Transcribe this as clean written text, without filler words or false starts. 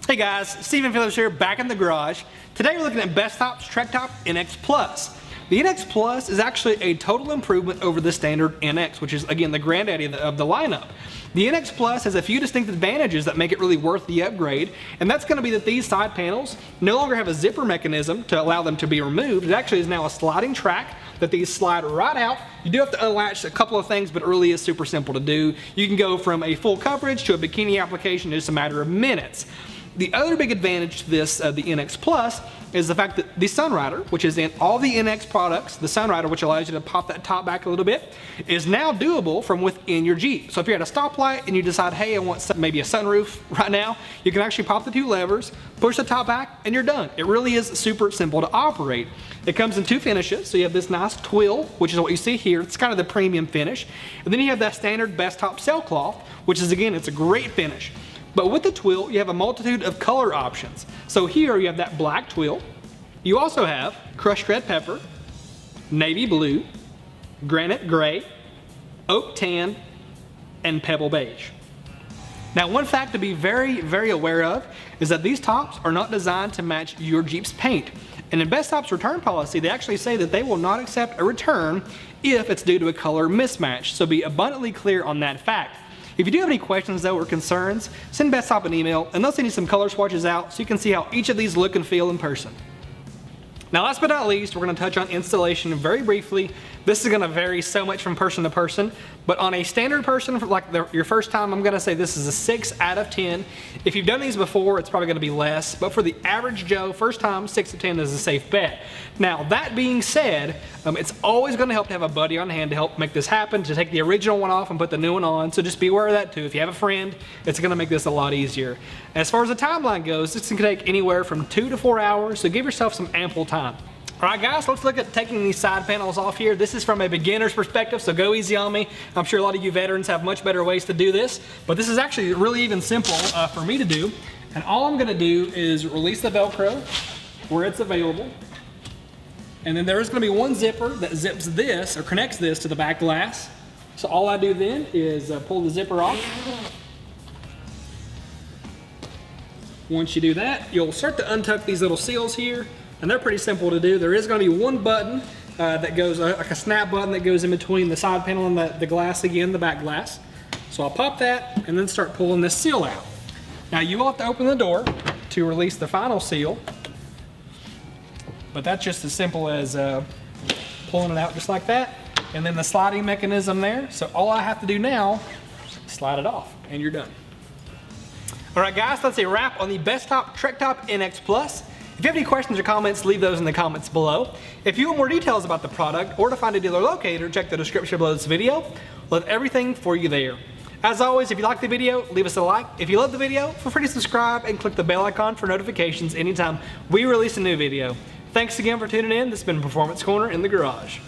Hey guys, Stephen Phillips here, back in the garage. Today we're looking at Bestop's Trektop NX Plus. The NX Plus is actually a total improvement over the standard NX, which is again the granddaddy of the lineup. The NX Plus has a few distinct advantages that make it really worth the upgrade, and that's going to be that these side panels no longer have a zipper mechanism to allow them to be removed. It actually is now a sliding track that these slide right out. You do have to unlatch a couple of things, but it really is super simple to do. You can go from a full coverage to a bikini application in just a matter of minutes. The other big advantage to this, the NX Plus, is the fact that the Sunrider, which is in all the NX products, the Sunrider, which allows you to pop that top back a little bit, is now doable from within your Jeep. So if you're at a stoplight and you decide, hey, I want maybe a sunroof right now, you can actually pop the two levers, push the top back, and you're done. It really is super simple to operate. It comes in two finishes, so you have this nice twill, which is what you see here. It's kind of the premium finish. And then you have that standard Bestop sailcloth, which is, again, it's a great finish. But with the twill, you have a multitude of color options. So here you have that black twill. You also have crushed red pepper, navy blue, granite gray, oak tan, and pebble beige. Now, one fact to be very, very aware of is that these tops are not designed to match your Jeep's paint. And in Bestop's return policy, they actually say that they will not accept a return if it's due to a color mismatch. So be abundantly clear on that fact. If you do have any questions though or concerns, send Bestop an email and they'll send you some color swatches out so you can see how each of these look and feel in person. Now, last but not least, we're going to touch on installation very briefly. This is going to vary so much from person to person, but on a standard person, like your first time, I'm going to say this is a 6 out of 10. If you've done these before, it's probably going to be less, but for the average Joe, first time, 6 to 10 is a safe bet. Now, that being said, it's always going to help to have a buddy on hand to help make this happen, to take the original one off and put the new one on, so just be aware of that too. If you have a friend, it's going to make this a lot easier. As far as the timeline goes, this can take anywhere from 2 to 4 hours, so give yourself some ample time. Alright guys, let's look at taking these side panels off here. This is from a beginner's perspective, so go easy on me. I'm sure a lot of you veterans have much better ways to do this, but this is actually really even simple for me to do. And all I'm going to do is release the Velcro where it's available. And then there is going to be one zipper that zips this, or connects this to the back glass. So all I do then is pull the zipper off. Once you do that, you'll start to untuck these little seals here. And they're pretty simple to do. There is going to be one button that goes, like a snap button that goes in between the side panel and the glass again, the back glass. So I'll pop that and then start pulling this seal out. Now you will have to open the door to release the final seal, but that's just as simple as pulling it out just like that. And then the sliding mechanism there. So all I have to do now is slide it off and you're done. All right guys, that's a wrap on the Bestop Trektop NX Plus. If you have any questions or comments, leave those in the comments below. If you want more details about the product or to find a dealer locator, check the description below this video. We'll have everything for you there. As always, if you like the video, leave us a like. If you love the video, feel free to subscribe and click the bell icon for notifications anytime we release a new video. Thanks again for tuning in. This has been Performance Corner in the Garage.